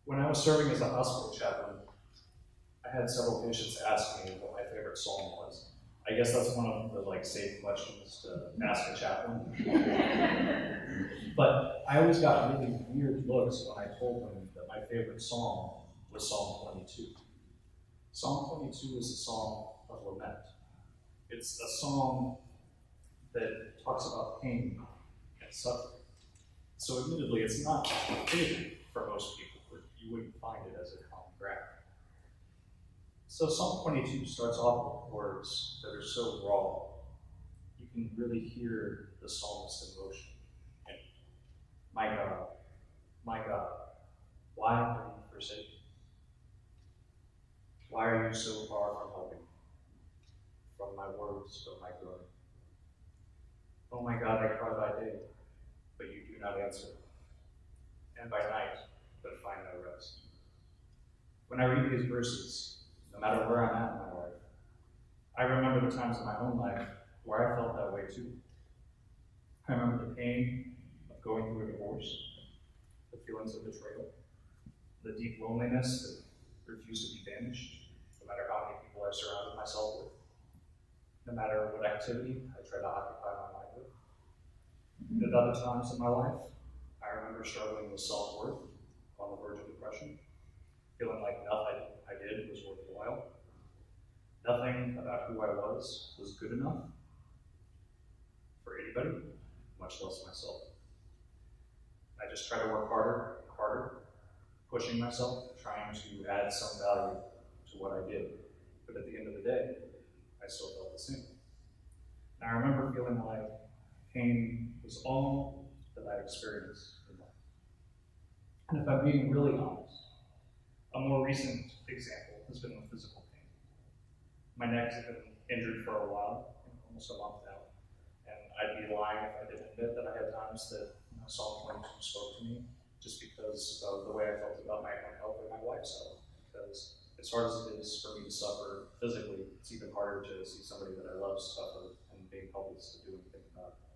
When I was serving as a hospital chaplain, I had several patients ask me what my favorite psalm was. I guess that's one of the safe questions to ask a chaplain. But I always got really weird looks when I told them that my favorite psalm was Psalm 22. Psalm 22 is a psalm of lament. It's a psalm that talks about pain and suffering. So admittedly, it's not a favorite for most people. You wouldn't find it as a common ground. So Psalm 22 starts off with words that are so raw, you can really hear the psalmist's emotion. And, my God, why have you forsaken me? Why are you so far from helping me? From my words, from my groaning. Oh my God, I cry by day, but you do not answer. And by night, but find no rest. When I read these verses, no matter where I'm at in my life, I remember the times in my own life where I felt that way too. I remember the pain of going through a divorce, the feelings of betrayal, the deep loneliness that refused to be banished, no matter how many people I surrounded myself with, no matter what activity I tried to occupy my mind with. And at other times in my life, I remember struggling with self-worth, on the verge of depression, feeling like nothing I did was worthwhile. Nothing about who I was good enough for anybody, much less myself. I just tried to work harder and harder, pushing myself, trying to add some value to what I did. But at the end of the day, I still felt the same. And I remember feeling like pain was all that I experienced in life. And if I'm being really honest, a more recent example has been with physical pain. My neck has been injured for a while, almost a month now, and I'd be lying if I didn't admit that I had times that Psalm 22 spoke to me, just because of the way I felt about my own health and my wife's health. Because as hard as it is for me to suffer physically, it's even harder to see somebody that I love suffer and being helpless to do anything about it.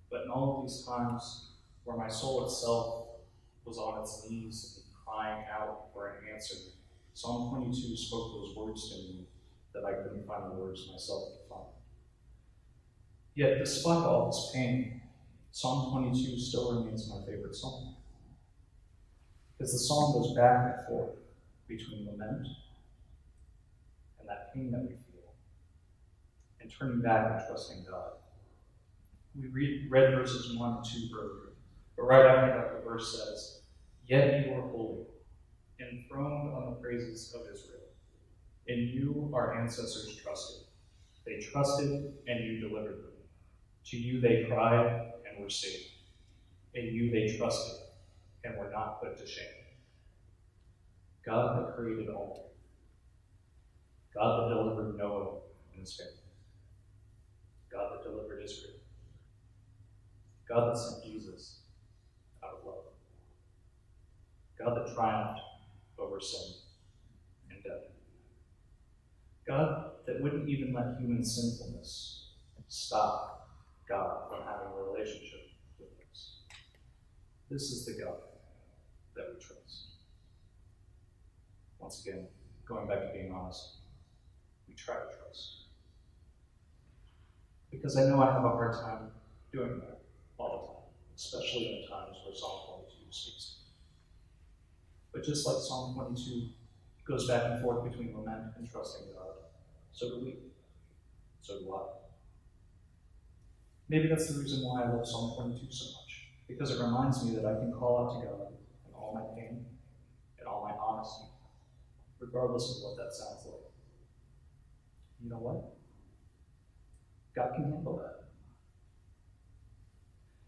But in all of these times where my soul itself was on its knees and crying out for an answer, Psalm 22 spoke those words to me that I couldn't find the words myself to find. Yet, despite all this pain, Psalm 22 still remains my favorite psalm. Because the psalm goes back and forth between lament and that pain that we feel, and turning back and trusting God. We read verses 1 and 2 earlier, but right after that, the verse says, "Yet you are holy, enthroned on the praises of Israel. In you our ancestors trusted. They trusted, and you delivered them. To you they cried, and were saved. In you they trusted, and were not put to shame." God that created all. God that delivered Noah and his family. God that delivered Israel. God that sent Jesus out of love. God that triumphed over sin and death. God that wouldn't even let human sinfulness stop God from having a relationship with us. This is the God that we trust. Once again, going back to being honest, we try to trust. Because I know I have a hard time doing that all the time, especially in the times where Psalm 22 speaks to me. But just like Psalm 22 goes back and forth between lament and trusting God, so do we. So do I. Maybe that's the reason why I love Psalm 22 so much, because it reminds me that I can call out to God in all my pain and all my honesty, regardless of what that sounds like. You know what? God can handle that.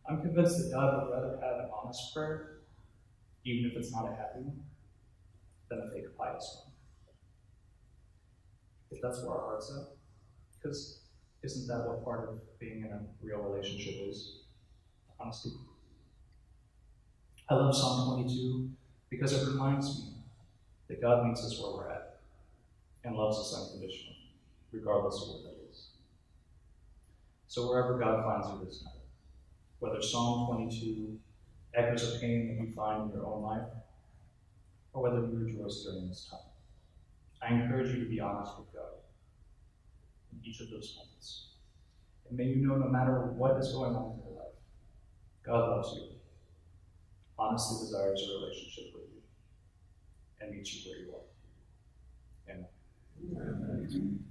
I'm convinced that God would rather have an honest prayer, even if it's not a happy one, than a fake pious one. If that's where our heart's at. Because isn't that what part of being in a real relationship is? Honesty. I love Psalm 22 because it reminds me that God meets us where we're at and loves us unconditionally, regardless of what that is. So wherever God finds you this night, whether Psalm 22 echoes a pain that you find in your own life, or whether you rejoice during this time. I encourage you to be honest with God in each of those moments. And may you know, no matter what is going on in your life, God loves you, honestly desires a relationship with you, and meets you where you are. Amen. Amen.